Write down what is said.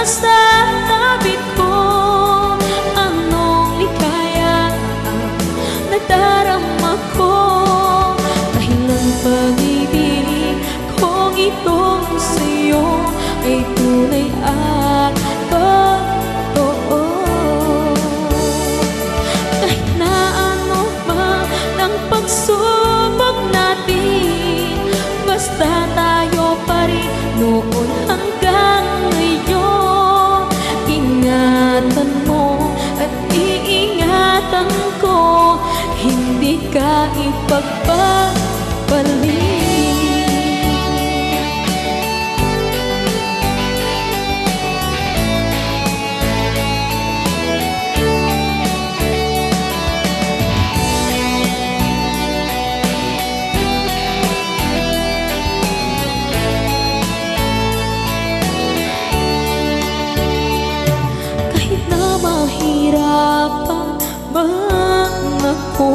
sa tabi ko. Anong likaya ang nadarama ko, dahilan pag-ibig kong itong sa'yo ay tunay at totoo. Kahit na ano pa ng pagsubok natin, basta tayo pa rin noon hanggang ngayon. Ingatan mo at iingatan ko, hindi ka ipagpapalik. Mahirapan man ako,